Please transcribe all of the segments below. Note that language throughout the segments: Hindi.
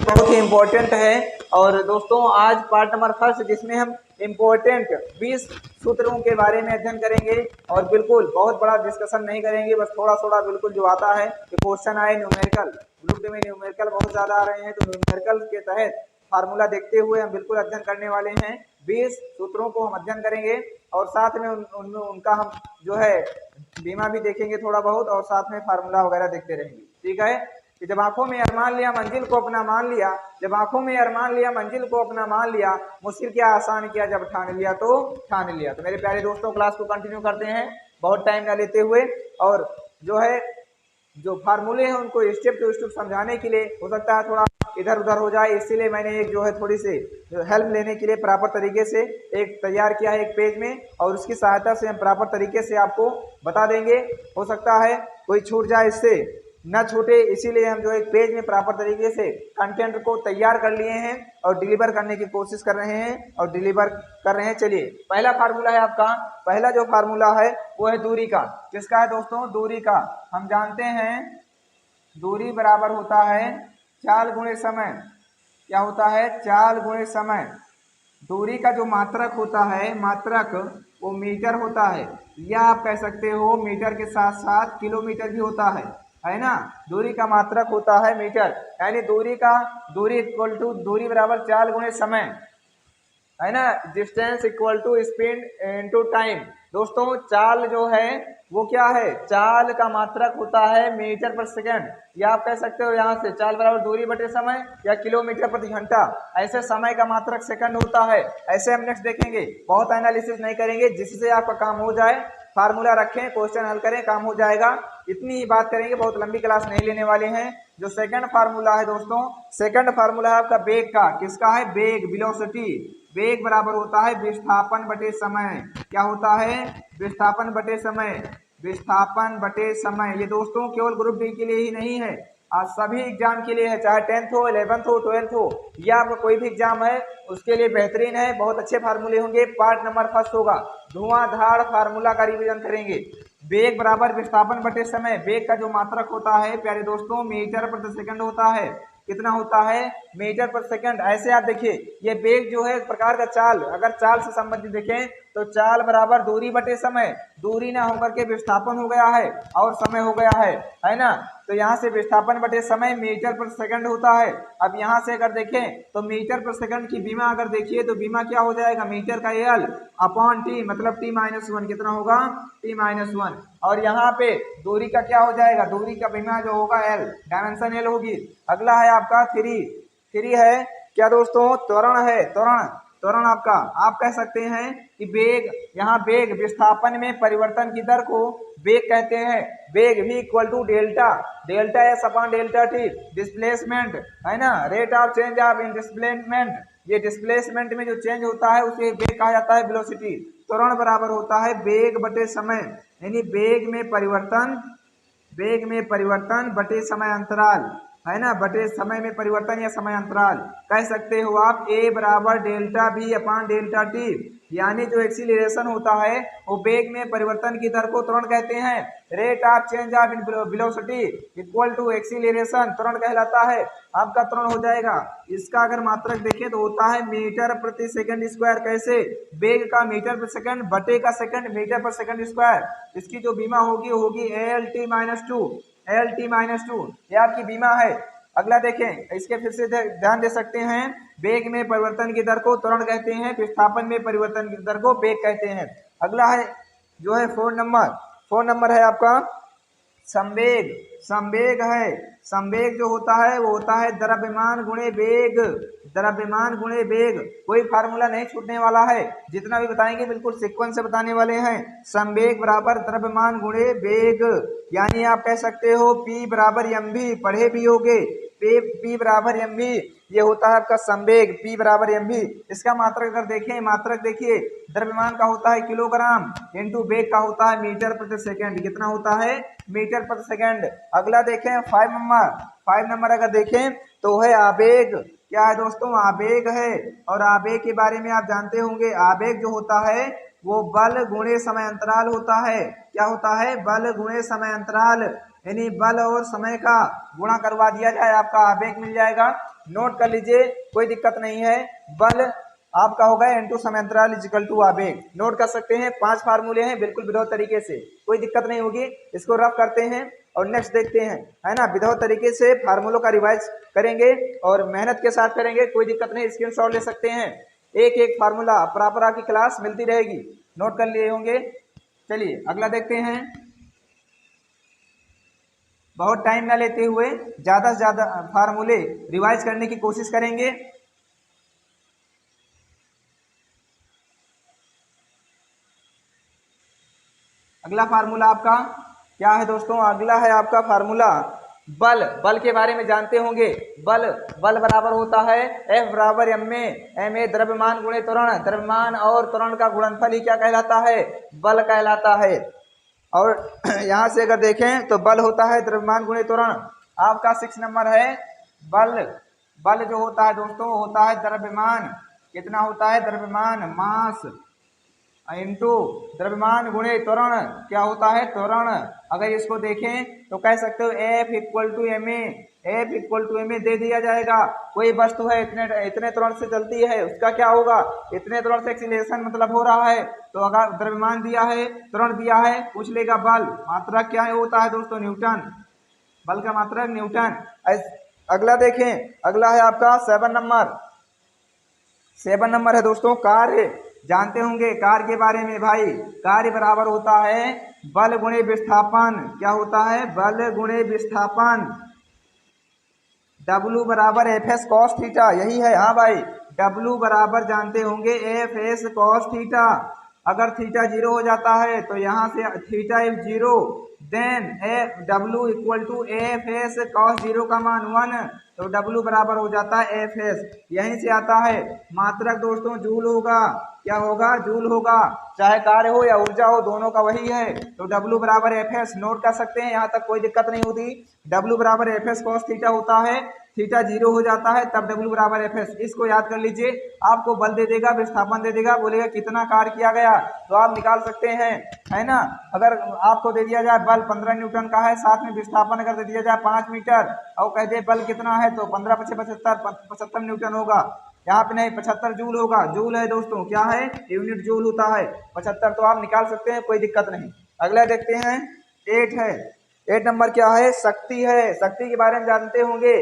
बहुत ही इम्पोर्टेंट है। और दोस्तों आज पार्ट नंबर फर्स्ट जिसमें हम इम्पोर्टेंट 20 सूत्रों के बारे में अध्ययन करेंगे और बिल्कुल बहुत बड़ा डिस्कशन नहीं करेंगे, बस थोड़ा थोड़ा बिल्कुल जो आता है कि क्वेश्चन आए न्यूमेरिकल, ग्रुप में न्यूमेरिकल बहुत ज्यादा आ रहे हैं तो न्यूमेरिकल के तहत फार्मूला देखते हुए हम बिल्कुल अध्ययन करने वाले हैं। 20 सूत्रों को हम अध्ययन करेंगे और साथ में उनका हम जो है बीमा भी देखेंगे थोड़ा बहुत, और साथ में फार्मूला वगैरह देखते रहेंगे। ठीक है कि जब आंखों में अरमान लिया मंजिल को अपना मान लिया, जब आंखों में अरमान लिया मंजिल को अपना मान लिया, मुश्किल क्या आसान किया जब ठान लिया तो ठान लिया। तो मेरे प्यारे दोस्तों क्लास को कंटिन्यू करते हैं बहुत टाइम ना लेते हुए, और जो है जो फार्मूले हैं उनको स्टेप टू स्टेप समझाने के लिए हो सकता है थोड़ा इधर उधर हो जाए, इसीलिए मैंने एक जो है थोड़ी सी हेल्प लेने के लिए प्रॉपर तरीके से एक तैयार किया है एक पेज में, और उसकी सहायता से हम प्रॉपर तरीके से आपको बता देंगे। हो सकता है कोई छूट जाए, इससे ना छूटे, इसीलिए हम जो एक पेज में प्रॉपर तरीके से कंटेंट को तैयार कर लिए हैं और डिलीवर करने की कोशिश कर रहे हैं और डिलीवर कर रहे हैं। चलिए पहला फार्मूला है आपका, पहला जो फार्मूला है वो है दूरी का। किसका है दोस्तों? दूरी का। हम जानते हैं दूरी बराबर होता है चाल गुणे समय। क्या होता है? चाल गुणे समय। दूरी का जो मात्रक होता है, मात्रक वो मीटर होता है, या आप कह सकते हो मीटर के साथ साथ किलोमीटर भी होता है ना। दूरी का मात्रक होता है मीटर, यानी दूरी इक्वल टू दूरी बराबर चाल गुणे समय, है ना। Distance equal to speed into time. दोस्तों चाल जो है वो क्या है? चाल का मात्रक होता है मीटर पर सेकंड, या आप कह सकते हो यहाँ से चाल बराबर दूरी बटे समय या किलोमीटर प्रति घंटा। ऐसे समय का मात्रक सेकंड होता है। ऐसे हम नेक्स्ट देखेंगे, बहुत एनालिसिस नहीं करेंगे, जिससे आपका काम हो जाए। फार्मूला रखें, क्वेश्चन हल करें, काम हो जाएगा। इतनी ही बात करेंगे, बहुत लंबी क्लास नहीं लेने वाले हैं। जो सेकंड फार्मूला है दोस्तों, सेकंड फार्मूला है आपका वेग का। किसका है? वेग, वेलोसिटी। वेग बराबर होता है विस्थापन बटे समय। क्या होता है? विस्थापन बटे समय, विस्थापन बटे समय। ये दोस्तों केवल ग्रुप डी के लिए ही नहीं है, आज सभी एग्जाम के लिए है, चाहे 10th हो, 11th हो, 12th हो, या आपका कोई भी एग्जाम है उसके लिए बेहतरीन है। बहुत अच्छे फार्मूले होंगे। पार्ट नंबर फर्स्ट होगा, धुआंधार फार्मूला का रिवीजन करेंगे। वेग बराबर विस्थापन बटे समय। वेग का जो मात्रक होता है प्यारे दोस्तों मीटर प्रति सेकंड होता है। कितना होता है? मीटर पर सेकंड। ऐसे आप देखिए ये वेग जो है एक प्रकार का चाल, अगर चाल से संबंधित देखें तो चाल बराबर दूरी बटे समय। दूरी ना होकर के विस्थापन हो गया है और समय हो गया है ना। तो यहाँ से विस्थापन बटे समय मीटर पर सेकंड होता है। अब यहाँ से अगर देखें तो मीटर पर सेकंड की बीमा अगर देखिए तो बीमा क्या हो जाएगा? मीटर का एल अपॉन टी, मतलब t-1। कितना होगा? t-1। और यहाँ पे दूरी का क्या हो जाएगा? दूरी का बीमा जो होगा एल, डायमेंशन एल होगी। अगला है आपका थ्री है क्या दोस्तों? त्वरण है, त्वरण। त्वरण आपका आप कह सकते हैं कि वेग, यहाँ वेग विस्थापन में परिवर्तन की दर को वेग कहते हैं। वेग v equal to delta, delta S upon delta T. Displacement है ना, rate of change of in displacement. ये डिस्प्लेसमेंट में जो चेंज होता है उसे वेग कहा जाता है, वेलोसिटी। त्वरण बराबर होता है वेग बटे समय, यानी वेग में परिवर्तन बटे समय अंतराल, है ना, बटे समय में परिवर्तन या समय अंतराल। कह सकते हो आप a बराबर delta v upon delta T, यानी जो एक्सीलरेशन होता है वो वेग में परिवर्तन की दर को त्वरण कहते हैं। Rate of change of velocity equal to acceleration त्वरण कहलाता है। आपका त्वरण हो जाएगा। इसका अगर मात्रक देखें तो होता है मीटर प्रति सेकंड स्क्वायर। कैसे? वेग का मीटर पर सेकंड बटे का सेकंड मीटर पर सेकंड स्क्वायर। इसकी जो बीमा होगी LT-2, LT-2 ये आपकी बीमा है। अगला देखें, इसके फिर से ध्यान दे सकते हैं, वेग में परिवर्तन की दर को त्वरण कहते हैं, विस्थापन में परिवर्तन की दर को वेग कहते हैं। अगला है जो है 4 नंबर है आपका संवेग। संवेग है, संवेग जो होता है वो होता है द्रव्यमान गुणे वेग, द्रव्यमान गुणे वेग। कोई फार्मूला नहीं छूटने वाला है, जितना भी बताएंगे बिल्कुल सीक्वेंस से बताने वाले हैं। संवेग बराबर द्रव्यमान गुणे वेग, यानी आप कह सकते हो P बराबर mv, पढ़े भी होगे P बराबर mv। ये होता है आपका संवेग, P बराबर mv। इसका मात्रक अगर देखें, मात्रक देखिए द्रव्यमान का होता है किलोग्राम, इंटू वेग का होता है मीटर प्रति सेकंड। कितना होता है? मीटर प्रति सेकंड। अगला देखें 5 नंबर अगर देखें तो है आवेग। क्या है दोस्तों? आवेग है। और आवेग के बारे में आप जानते होंगे, आवेग जो होता है वो बल गुणे समय अंतराल होता है। क्या होता है? बल गुणे समय अंतराल, यानी बल और समय का गुणा करवा दिया जाए आपका आवेग मिल जाएगा। नोट कर लीजिए, कोई दिक्कत नहीं है। बल आपका होगा N2 समांतराल इक्वल टू आवेग। नोट कर सकते हैं, 5 फार्मूले हैं बिल्कुल विधौत तरीके से, कोई दिक्कत नहीं होगी। इसको रफ करते हैं और नेक्स्ट देखते हैं, है ना। विधौत तरीके से फार्मूलों का रिवाइज करेंगे और मेहनत के साथ करेंगे, कोई दिक्कत नहीं, स्क्रीनशॉट ले सकते हैं। एक एक फार्मूला प्रॉपर आपकी क्लास मिलती रहेगी, नोट कर लिए होंगे। चलिए अगला देखते हैं। बहुत टाइम ना लेते हुए ज्यादा से ज्यादा फार्मूले रिवाइज करने की कोशिश करेंगे। अगला फार्मूला आपका क्या है दोस्तों? अगला है आपका फार्मूला बल। बल के बारे में जानते होंगे। बल बराबर होता है F बराबर ma द्रव्यमान गुणे त्वरण। द्रव्यमान और त्वरण का गुणनफल ही क्या कहलाता है? बल कहलाता है। और यहाँ से अगर देखें तो बल होता है द्रव्यमान गुणे त्वरण। आपका 6 नंबर है बल जो होता है दोस्तों होता है द्रव्यमान। कितना होता है? द्रव्यमान मास इंटू द्रव्यमान गुणे त्वरण। क्या होता है? त्वरण। अगर इसको देखें तो कह सकते हो F इक्वल टू ma दे दिया जाएगा। कोई वस्तु है इतने त्वरण से चलती है, उसका क्या होगा? इतने त्वरण से एक्सीलरेशन मतलब हो रहा है। तो अगर द्रव्यमान दिया है, त्वरण दिया है, पूछ लेगा बल। मात्रा क्या होता है दोस्तों? न्यूटन। बल का मात्रा न्यूटन। अगला देखें, अगला है आपका 7 नंबर। 7 नंबर है दोस्तों कार्य। जानते होंगे कार्य के बारे में भाई। कार्य बराबर होता है बल गुणे विस्थापन। क्या होता है? बल गुणे विस्थापन। W बराबर Fs cos थीटा, यही है। हाँ भाई, W बराबर जानते होंगे Fs cos थीटा। अगर थीटा 0 हो जाता है तो यहाँ से theta is 0, then W equal to Fs cos 0 का मान 1, तो W बराबर हो जाता है Fs। यहीं से आता है। मात्रक दोस्तों जूल होगा। क्या होगा? जूल होगा। चाहे कार्य हो या ऊर्जा हो, दोनों का वही है। तो W बराबर Fs नोट कर सकते हैं, यहाँ तक कोई दिक्कत नहीं होती। W बराबर Fs cos थीटा होता है। थीटा 0 हो जाता है तब W बराबर Fs। इसको याद कर लीजिए। आपको बल दे देगा, विस्थापन दे देगा, बोलेगा कितना कार्य किया गया, तो आप निकाल सकते हैं, है ना। अगर आपको दे दिया जाए बल 15 न्यूटन का है, साथ में विस्थापन अगर दे दिया जाए 5 मीटर और कह दे बल कितना है, तो 15 × 75 न्यूटन होगा। यहाँ पे नहीं, 75 जूल होगा। जूल है दोस्तों, क्या है? यूनिट जूल होता है 75। तो आप निकाल सकते हैं, कोई दिक्कत नहीं। अगला देखते हैं 8 है। 8 नंबर क्या है? शक्ति है। शक्ति के बारे में जानते होंगे,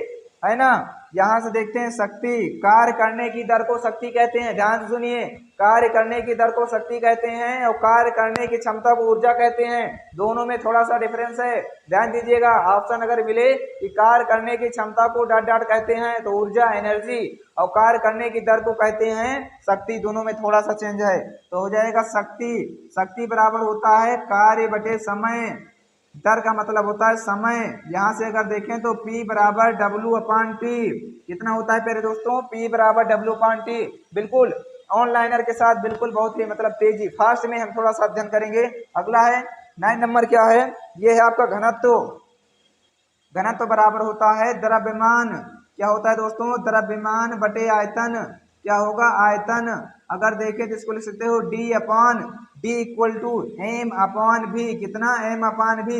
है ना। यहाँ से देखते हैं शक्ति। कार्य करने की दर को शक्ति कहते हैं। ध्यान से सुनिए, कार्य करने की दर को शक्ति कहते हैं और कार्य करने की क्षमता को ऊर्जा कहते हैं। दोनों में थोड़ा सा डिफरेंस है, ध्यान दीजिएगा। ऑप्शन अगर मिले कि कार्य करने की क्षमता को डॉट डॉट कहते हैं तो ऊर्जा एनर्जी, और कार्य करने की दर को कहते हैं शक्ति, दोनों में थोड़ा सा चेंज है। तो हो जाएगा शक्ति। शक्ति बराबर होता है कार्य बटे समय। दर का मतलब होता है समय। यहाँ से अगर देखें तो P बराबर W/T। कितना होता है प्यारे दोस्तों? P बराबर W/T। बिल्कुल ऑनलाइनर के साथ बिल्कुल बहुत ही मतलब तेजी फास्ट में हम थोड़ा सा अध्ययन करेंगे। अगला है 9 नंबर क्या है? ये है आपका घनत्व। घनत्व बराबर होता है द्रव्यमान। क्या होता है दोस्तों? द्रव्यमान बटे आयतन। क्या होगा? आयतन। अगर देखें तो इसको लिख सकते हो D इक्वल टू m/v। कितना? m/v,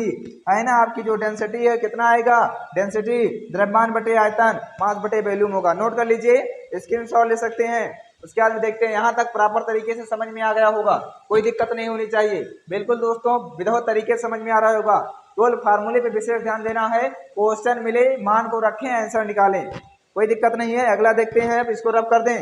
है ना। आपकी जो डेंसिटी है कितना आएगा? डेंसिटी द्रव्यमान बटे आयतन, मास बटे वॉल्यूम होगा। नोट कर लीजिए, स्क्रीनशॉट ले सकते हैं। उसके बाद में देखते हैं, यहाँ तक प्रॉपर तरीके से समझ में आ गया होगा, कोई दिक्कत नहीं होनी चाहिए। बिल्कुल दोस्तों विधवत तरीके से समझ में आ रहा होगा। केवल फार्मूले पे विशेष ध्यान देना है। क्वेश्चन मिले, मान को रखें, आंसर निकालें, कोई दिक्कत नहीं है। अगला देखते हैं, अब इसको रब कर दें।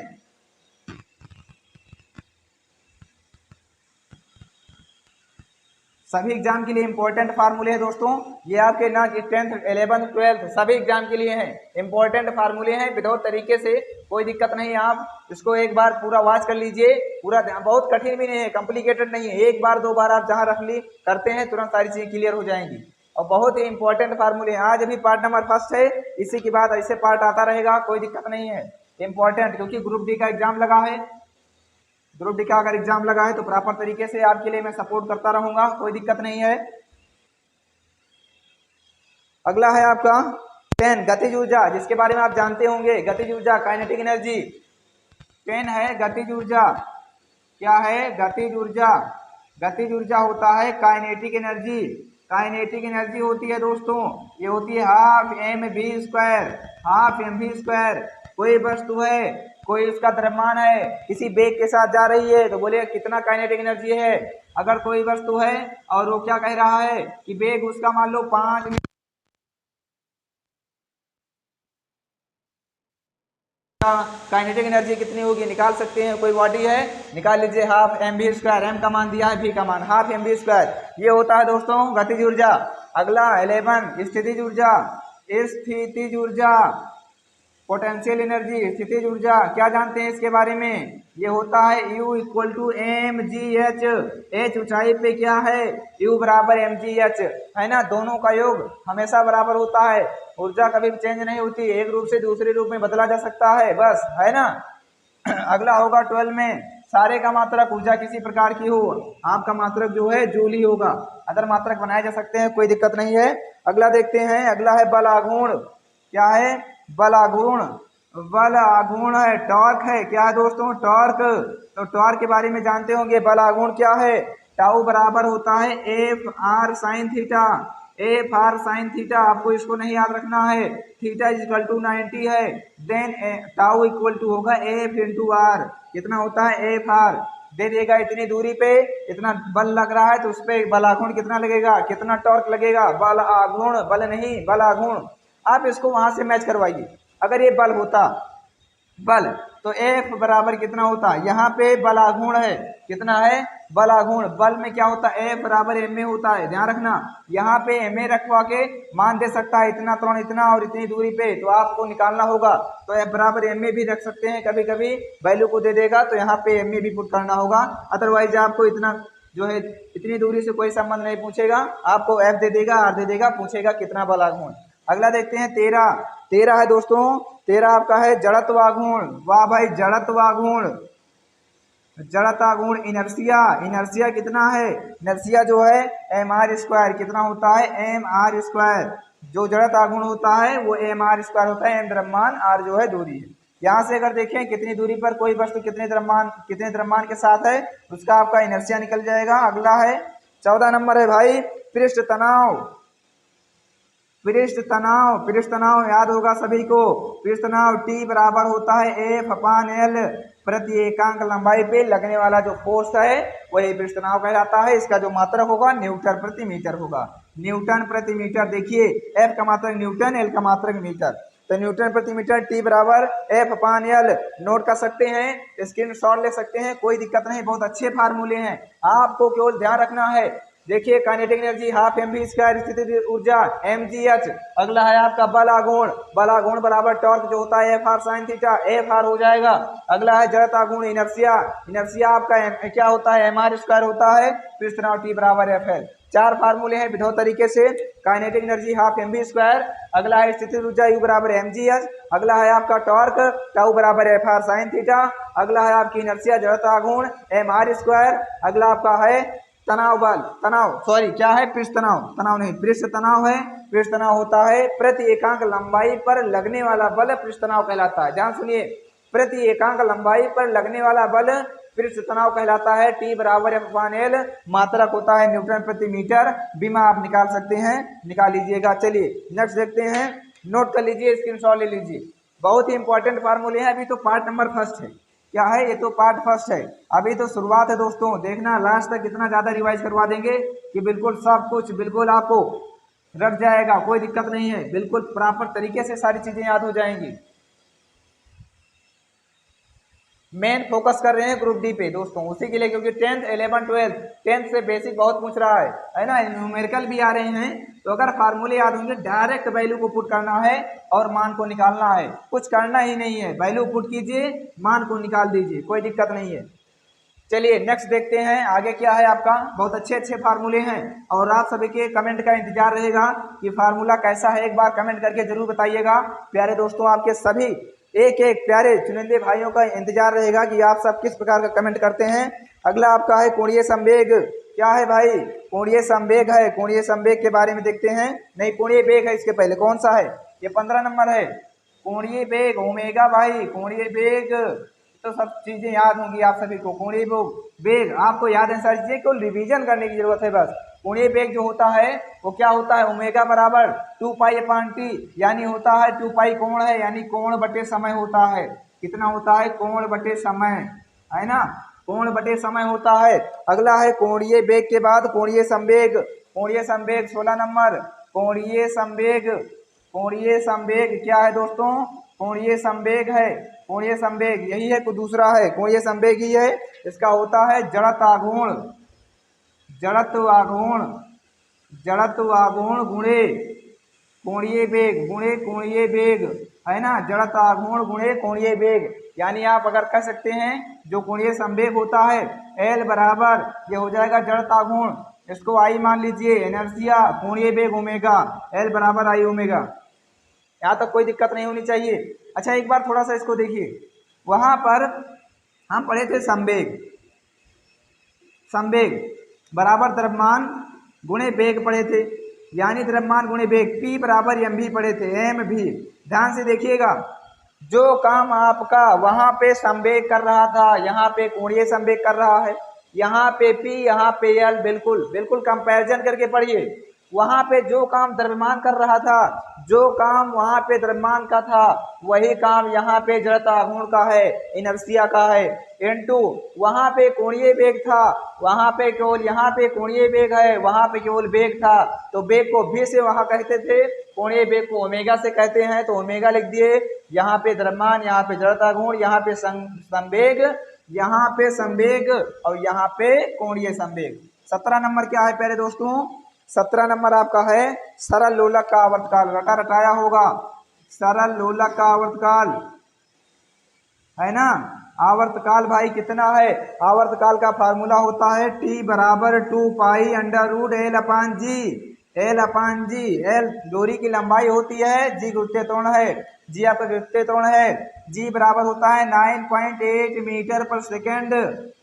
सभी एग्जाम के लिए इंपॉर्टेंट फार्मूले हैं दोस्तों। ये आपके ना 10th 11th 12th सभी एग्जाम के लिए हैं, इंपॉर्टेंट फार्मूले हैं विदाउट तरीके से, कोई दिक्कत नहीं है। आप इसको एक बार पूरा वॉच कर लीजिए, पूरा बहुत कठिन भी नहीं है, कॉम्प्लिकेटेड नहीं है। एक बार 2 बार आप जहां रख ली करते हैं तुरंत सारी चीजें क्लियर हो जाएंगी, और बहुत ही इंपॉर्टेंट फार्मूले हैं। आज अभी पार्ट नंबर 1 है, इसी के बाद ऐसे पार्ट आता रहेगा, कोई दिक्कत नहीं है। इंपॉर्टेंट, क्योंकि ग्रुप डी का एग्जाम लगा है, ग्रुप डी का अगर एग्जाम लगा है तो प्रॉपर तरीके से आपके लिए मैं सपोर्ट करता रहूंगा, कोई दिक्कत नहीं है। अगला है आपका 10 गतिज ऊर्जा, जिसके बारे में आप जानते होंगे। गतिज ऊर्जा काइनेटिक एनर्जी। 10 है गतिज ऊर्जा। क्या है? गतिज ऊर्जा। गतिज ऊर्जा होता है काइनेटिक एनर्जी। काइनेटिक एनर्जी होती है दोस्तों, ये होती है half M V square, half M V square. कोई वस्तु है, कोई उसका द्रव्यमान है, किसी वेग के साथ जा रही है तो बोले कितना काइनेटिक एनर्जी है। अगर कोई वस्तु है और वो क्या कह रहा है कि वेग उसका मान लो 5 काइनेटिक एनर्जी कितनी होगी निकाल सकते हैं। कोई बॉडी है, निकाल लीजिए, half M V square, M का मान दिया है, वी का मान हाफ एम वी स्क्वायर, ये होता है दोस्तों गतिज ऊर्जा। अगला 11 स्थितिज ऊर्जा। स्थितिज ऊर्जा, पोटेंशियल एनर्जी, स्थितिज ऊर्जा, क्या जानते हैं इसके बारे में? ये होता है U equal to M G H. H ऊंचाई पे क्या है, U बराबर एम जी एच, है ना। दोनों का योग हमेशा बराबर होता है, ऊर्जा कभी भी चेंज नहीं होती, एक रूप से दूसरे रूप में बदला जा सकता है बस, है ना। अगला होगा 12 में, सारे का मात्रक ऊर्जा किसी प्रकार की हो, आपका मात्रक जो है जूल ही होगा, अदर मात्रक बनाए जा सकते हैं, कोई दिक्कत नहीं है। अगला देखते हैं, अगला है बल आघूर्ण। क्या है? बल आघूर्ण। बल आघूर्ण है, टॉर्क है, क्या है दोस्तों? टॉर्क। तो टॉर्क के बारे में जानते होंगे, बल आघूर्ण क्या है? टाउ बराबर होता है F R sine theta, F R sine theta, आपको इसको नहीं याद रखना है। थीटा इज इक्वल टू 90 है, देन टाउ इक्वल टू होगा एफ इंटू आर, कितना होता है एफ आर, दे देगा इतनी दूरी पे इतना बल लग रहा है तो उस पर बल आघूर्ण कितना लगेगा, कितना टॉर्क लगेगा। बल आघूर्ण, बल नहीं, बल आघूर्ण। आप इसको वहां से मैच करवाइए, अगर ये बल होता बल तो F बराबर कितना होता, यहाँ पे बल आघूर्ण है, कितना है बल आघूर्ण, बल में क्या होता है F बराबर ma होता है, ध्यान रखना। यहाँ पे ma रखवा के मान दे सकता है इतना त्वरण इतना और इतनी दूरी पे, तो आपको निकालना होगा तो F बराबर ma भी रख सकते हैं, कभी कभी वैल्यू को दे देगा तो यहाँ पे ma भी पुट करना होगा, अदरवाइज आपको इतना जो है इतनी दूरी से कोई संबंध नहीं पूछेगा, आपको F दे देगा, R दे देगा, पूछेगा कितना बल आघूर्ण। अगला देखते हैं 13। 13 है दोस्तों, 13 आपका है जड़त्वाघूर्ण। वाह भाई, जड़त्वाघूर्ण, जड़त्वाघूर्ण, इनर्सिया, इनर्सिया कितना है, इनर्सिया जो है एम आर स्क्वायर, कितना होता है एम आर स्क्वायर, जो जड़त्वाघूर्ण होता है वो एम आर स्क्वायर होता है, एम द्रव्यमान, आर जो है दूरी है। यहाँ से अगर देखें कितनी दूरी पर कोई वस्तु कितने द्रव्यमान के साथ है उसका आपका इनर्सिया निकल जाएगा। अगला है 14 नंबर है भाई पृष्ठ तनाव। पृष्ठ तनाव, पृष्ठ तनाव याद होगा सभी को, पृष्ठ तनाव T बराबर होता है F अपान L, प्रति एकांक लंबाई पे लगने वाला जो फोर्स है वही पृष्ठ तनाव कहलाता है। इसका जो मात्रक होगा न्यूटन प्रति मीटर होगा, न्यूटन प्रति मीटर। देखिए F का मात्रक न्यूटन, L का मात्रक मीटर, तो न्यूटन प्रति मीटर T बराबर F अपान L, नोट कर सकते हैं, स्क्रीन शॉट ले सकते हैं, कोई दिक्कत नहीं, बहुत अच्छे फार्मूले हैं, आपको केवल ध्यान रखना है। देखिए kinetic energy half M V square, स्थितिज ऊर्जा एम जी एच। अगला है आपका बल आघूर्ण, बल आघूर्ण बराबर टॉर्क जो होता है F R sine theta, F R हो जाएगा। अगला है जड़त्वाघूर्ण, इनर्सिया, इनर्सिया आपका क्या होता है एम आर स्क्वायर होता है, पृष्ठ तनाव टी बराबर एफ एल। 4 फार्मूले हैं विधो तरीके से, kinetic energy half M V square, अगला है स्थितिज ऊर्जा यू बराबर एम जी एच, अगला है आपका टॉर्क टाउ बराबर एफ आर साइन थीटा, अगला है आपकी इनर्सिया जड़त्वाघूर्ण एम आर स्क्वायर, अगला आपका है तनाव बल, तनाव सॉरी क्या है पृष्ठ तनाव, तनाव नहीं पृष्ठ तनाव है, पृष्ठ तनाव होता है प्रति एकांक लंबाई पर लगने वाला बल पृष्ठ तनाव कहलाता है। ध्यान सुनिए, प्रति एकांक लंबाई पर लगने वाला बल पृष्ठ तनाव कहलाता है। T बराबर F अपान L, मात्रक होता है न्यूटन प्रति मीटर, बीमा आप निकाल सकते हैं, निकाल लीजिएगा। चलिए नेक्स्ट देखते हैं, नोट कर लीजिए, स्क्रीनशॉट ले लीजिए, बहुत ही इंपॉर्टेंट फार्मूले हैं। अभी तो पार्ट नंबर फर्स्ट है, क्या है ये तो पार्ट फर्स्ट है, अभी तो शुरुआत है दोस्तों, देखना लास्ट तक कितना ज्यादा रिवाइज करवा देंगे कि बिल्कुल सब कुछ बिल्कुल आपको रट जाएगा, कोई दिक्कत नहीं है, बिल्कुल प्रॉपर तरीके से सारी चीजें याद हो जाएंगी। मेन फोकस कर रहे हैं ग्रुप डी पे दोस्तों, उसी के लिए, क्योंकि 10th 11 12 10th से बेसिक बहुत पूछ रहा है ना, न्यूमेरिकल भी आ रहे हैं, तो अगर फार्मूले याद होंगे डायरेक्ट वैल्यू को पुट करना है और मान को निकालना है, कुछ करना ही नहीं है, वैल्यू पुट कीजिए मान को निकाल दीजिए, कोई दिक्कत नहीं है। चलिए नेक्स्ट देखते हैं आगे क्या है आपका, बहुत अच्छे अच्छे फार्मूले हैं और आप सभी के कमेंट का इंतजार रहेगा कि फार्मूला कैसा है, एक बार कमेंट करके जरूर बताइएगा। प्यारे दोस्तों आपके सभी एक एक प्यारे चुनिंदे भाइयों का इंतजार रहेगा कि आप सब किस प्रकार का कमेंट करते हैं। अगला आपका है कोणीय संवेग, क्या है भाई, कोणीय संवेग है, कोणीय संवेग के बारे में देखते हैं, नहीं कोणीय वेग है, इसके पहले कौन सा है, ये 15 नंबर है, कोणीय वेग ओमेगा भाई, कोणीय वेग तो सब चीजें याद होंगी आप सभी को, कोणीय वेग आपको याद है सारी चीजें, केवल रिवीजन करने की जरूरत है बस, कोणीय वेग जो होता है वो क्या होता है, ओमेगा बराबर 2 पाई अपॉन टी, यानी होता है 2 पाई कोण है, यानी कोण बटे समय होता है। कितना होता है, कोण बटे समय, है ना, कोण बटे समय होता है। अगला है कोणीय वेग के बाद कोणीय संवेग। कोणीय संवेग 16 नंबर, कोणीय संवेग। कोणीय संवेग क्या है दोस्तों, कोणीय संवेग है, कोणीय संवेग यही है, कुछ दूसरा है, कोणीय संवेग ही है। इसका होता है जड़त्वाघूर्ण, जड़त्वाघूर्ण, जड़त्वाघूर्ण गुणे कोणीय वेग, गुणे कोणीय वेग, है ना, जड़त्वाघूर्ण गुणे कोणीय वेग। यानी आप अगर कह सकते हैं जो कोणीय संवेग होता है एल बराबर ये हो जाएगा जड़त्वाघूर्ण, इसको आई मान लीजिए, इनर्शिया कोणीय वेग ओमेगा, एल बराबर आई ओमेगा। यहाँ तक कोई दिक्कत नहीं होनी चाहिए। अच्छा एक बार थोड़ा सा इसको देखिए, वहां पर हम पढ़े थे संवेग, संवेग बराबर द्रव्यमान गुणे वेग पढ़े थे, यानी द्रव्यमान गुणे वेग, P बराबर mv पढ़े थे, mv। ध्यान से देखिएगा, जो काम आपका वहां पे संवेग कर रहा था यहाँ पे कोणीय संवेग कर रहा है, यहाँ पे P यहाँ पे L, बिल्कुल बिल्कुल कंपैरिजन करके पढ़िए। वहां पे जो काम द्रव्यमान कर रहा था, जो काम वहां पे द्रव्यमान का था वही काम यहाँ पे जड़त्वाघूर्ण का है, इनर्शिया का है, इनटू वहां पे कोणीय वेग था, वहां पे केवल यहाँ पे कोणीय वेग है, वहां पे केवल वेग था, तो वेग को भी से वहां कहते थे, कोणीय वेग को ओमेगा से कहते हैं, तो ओमेगा लिख दिए। यहाँ पे द्रव्यमान, यहाँ पे जड़त्वाघूर्ण, यहाँ पे संवेग, यहाँ पे संवेग और यहाँ पे कोणीय संवेग। 17 नंबर क्या है पहले दोस्तों, 17 नंबर आपका है सरल लोलक का आवर्तकाल, रटा रटाया होगा, सरल लोलक का आवर्तकाल, है ना। आवर्तकाल भाई कितना है, आवर्तकाल का फार्मूला होता है T बराबर 2 पाई अंडर रूट एल अपान जी, एल अपान जी, एल डोरी की लंबाई होती है, जी गुरुत्वीय त्वरण है, जी आपका गुरुत्वीय त्वरण है, जी बराबर होता है 9.8 मीटर पर सेकेंड,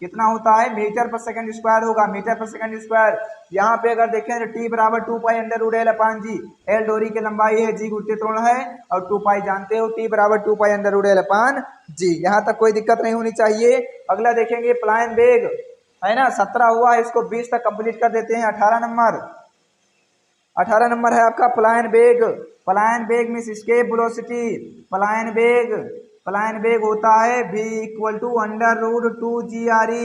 कितना होता है, मीटर पर सेकंड स्क्वायर होगा, मीटर पर सेकंड स्क्वायर। यहाँ पे अगर देखें तो T बराबर 2 पाई अंडर रूट एल अपान जी, एल डोरी की लंबाई है, जी गुरुत्वीय त्वरण है, और 2 पाई जानते हो, T बराबर 2 पाई अंडर रूट एल अपान जी। यहाँ तक कोई दिक्कत नहीं होनी चाहिए। अगला देखेंगे प्लायन वेग, है ना, 17 हुआ, इसको 20 तक कंप्लीट कर देते हैं। 18 नंबर, 18 नंबर है आपका पलायन वेग। पलायन वेग मीन्स एस्केप वेलोसिटी, पलायन वेग, पलायन वेग होता है v equal to under root 2 GRE,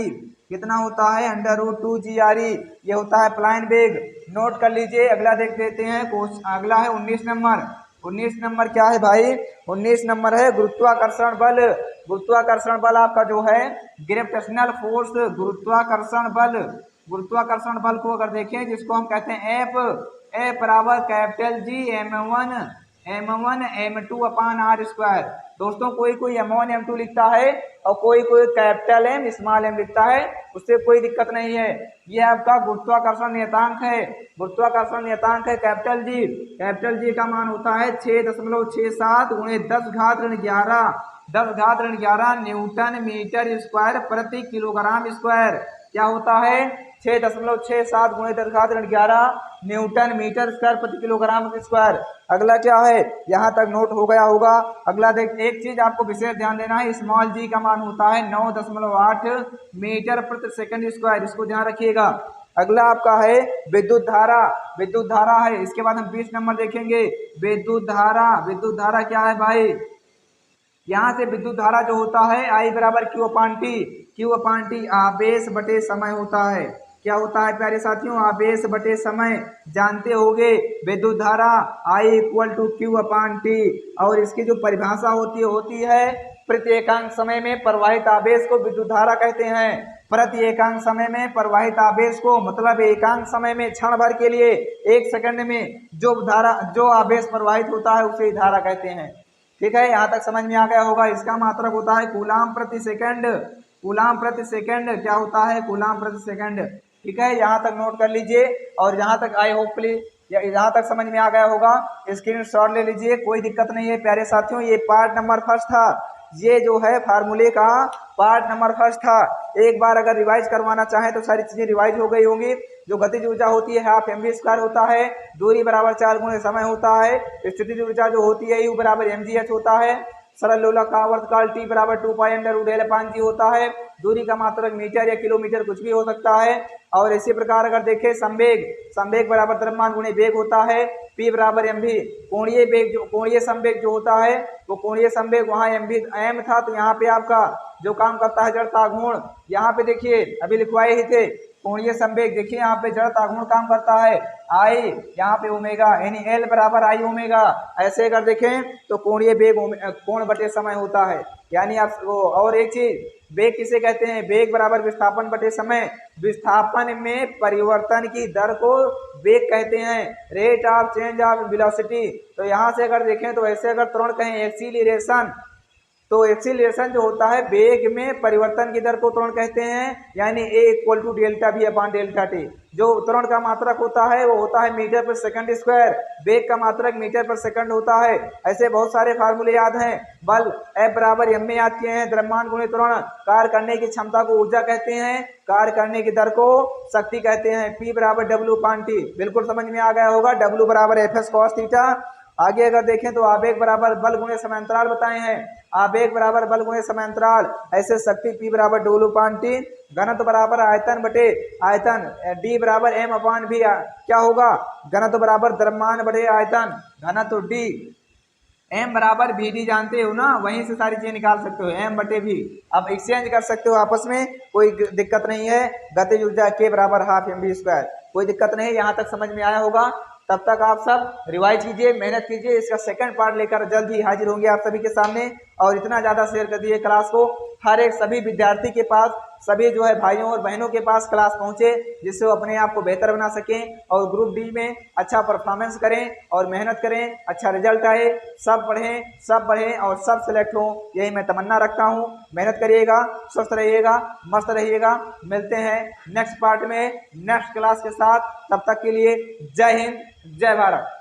कितना होता है, अंडर रूट 2 GRE, ये होता है पलायन वेग। नोट कर लीजिए। अगला देख लेते हैं, अगला है 19 नंबर। 19 नंबर क्या है भाई, 19 नंबर है गुरुत्वाकर्षण बल। गुरुत्वाकर्षण बल आपका जो है ग्रेविटेशनल फोर्स, गुरुत्वाकर्षण बल, गुरुत्वाकर्षण बल को अगर देखें जिसको हम कहते हैं एफ बराबर capital G m1 m2 upon R square. दोस्तों कोई कोई m1 m2 लिखता है और कोई कोई कैपिटल एम स्मॉल एम लिखता है, उससे कोई दिक्कत नहीं है। ये आपका गुरुत्वाकर्षण नियतांक है, गुरुत्वाकर्षण नियतांक है कैपिटल जी। कैपिटल जी का मान होता है 6.67 गुणे 10 घात ऋण 11, 10 घात ऋण 11 न्यूटन मीटर स्क्वायर प्रति किलोग्राम स्क्वायर। क्या होता है, 6.67 गुणे 10 घात ऋण 11 न्यूटन मीटर स्क्वायर प्रति किलोग्राम स्क्वायर। अगला क्या है, यहाँ तक नोट हो गया होगा। अगला देख, एक चीज आपको विशेष ध्यान देना है, स्मॉल जी का मान होता है 9.8 मीटर प्रति सेकंड स्क्वायर, इसको ध्यान रखिएगा। अगला आपका है विद्युत धारा, विद्युत धारा है। इसके बाद हम 20 नंबर देखेंगे, विद्युत धारा। विद्युत धारा क्या है भाई, यहाँ से विद्युत धारा जो होता है I बराबर Q upon T, Q upon T आवेश बटे समय होता है। क्या होता है प्यारे साथियों, आवेश बटे समय, जानते होगे विद्युत धारा I equal to Q upon T, और इसकी जो परिभाषा होती है प्रति एकांक समय में प्रवाहित आवेश को विद्युत धारा कहते हैं। प्रति एकांक समय में प्रवाहित आवेश को, मतलब एकांक समय में क्षण भर के लिए 1 सेकंड में जो आवेश प्रवाहित होता है उसे धारा कहते हैं। ठीक है, यहाँ तक समझ में आ गया होगा। इसका मात्रक होता है कूलाम प्रति सेकंड, कूलाम प्रति सेकंड। क्या होता है, कूलाम प्रति सेकंड। ठीक है, यहाँ तक नोट कर लीजिए, और यहाँ तक आई होपफुली यहाँ तक समझ में आ गया होगा। स्क्रीनशॉट ले लीजिए, कोई दिक्कत नहीं है प्यारे साथियों। ये पार्ट नंबर फर्स्ट था, ये जो है फार्मूले का पार्ट नंबर फर्स्ट था। एक बार अगर रिवाइज करवाना चाहें तो सारी चीजें रिवाइज हो गई होंगी। जो गतिज ऊर्जा होती है हाफ mv स्क्वायर होता है, दूरी बराबर 4 गुणे समय होता है, स्थितिज ऊर्जा जो होती है U बराबर mgh होता है, सरल लोलक का आवर्तकाल T बराबर 2 पाई अंडर रूट L अपान G होता है। दूरी का मात्रक मीटर या किलोमीटर कुछ भी हो सकता है। और इसी प्रकार अगर देखें संवेग बराबर द्रव्यमान गुणे वेग होता है। P बराबर mv, कोणीय संवेग जो होता है वो कोणीय संवेग वहाँ m था, तो यहाँ पे आपका जो काम करता है जड़ता गुण, यहाँ पे देखिए अभी लिखवाए ही थे कोणीय संवेग, देखिए यहाँ पे जड़ता गुण काम करता है आई, यहाँ पे ओमेगा, यानी एल बराबर आई ओमेगा। ऐसे अगर देखें तो कोणीय वेग कोण बटे समय होता है। यानी आप वो, और एक चीज वेग किसे कहते हैं, वेग बराबर विस्थापन बटे समय। विस्थापन में परिवर्तन की दर को वेग कहते हैं, rate of change of velocity. तो यहाँ से अगर देखें तो ऐसे अगर त्वरण कहें एक्सीलरेशन, तो एक्सीलरेशन जो होता है वेग में परिवर्तन की दर को त्वरण कहते हैं, यानी a equal to delta v upon delta T. जो त्वरण का मात्रक होता है वो होता है मीटर पर सेकंड स्क्वायर, वेग का मात्रक मीटर पर सेकंड होता है। ऐसे बहुत सारे फार्मूले याद हैं। बल F बराबर m में याद किए हैं, द्रव्यमान गुणे त्वरण, कार्य करने की क्षमता को ऊर्जा कहते हैं, कार्य करने की दर को शक्ति कहते हैं। P बराबर W अपान टी, बिल्कुल समझ में आ गया होगा। W बराबर एफ कॉस थीटा। आगे अगर देखें तो आवेग बराबर बल गुणे समांतराल बताए हैं, आवेग बराबर बल गुणे समांतराल। ऐसे शक्ति P बराबर डब्ल्यू अपान टी, घनत्व बराबर आयतन बटे आयतन, D बराबर m अपान भी क्या होगा, घनत्व बराबर द्रव्यमान बटे आयतन, घनत्व D, m बराबर VD जानते हो ना, वहीं से सारी चीजें निकाल सकते हो, m बटे v। अब एक्सचेंज कर सकते हो आपस में, कोई दिक्कत नहीं है। गतिज ऊर्जा K बराबर हाफ mv स्क्वायर, कोई दिक्कत नहीं, यहाँ तक समझ में आया होगा। तब तक आप सब रिवाइज कीजिए, मेहनत कीजिए, इसका सेकंड पार्ट लेकर जल्द ही हाजिर होंगे आप सभी के सामने। और इतना ज़्यादा शेयर कर दिए क्लास को, हर एक सभी विद्यार्थी के पास, सभी जो है भाइयों और बहनों के पास क्लास पहुंचे, जिससे वो अपने आप को बेहतर बना सकें और ग्रुप डी में अच्छा परफॉर्मेंस करें और मेहनत करें, अच्छा रिजल्ट आए, सब पढ़ें और सब सिलेक्ट हों, यही मैं तमन्ना रखता हूँ। मेहनत करिएगा, स्वस्थ रहिएगा, मस्त रहिएगा। मिलते हैं नेक्स्ट पार्ट में नेक्स्ट क्लास के साथ, तब तक के लिए जय हिंद, जय भारत।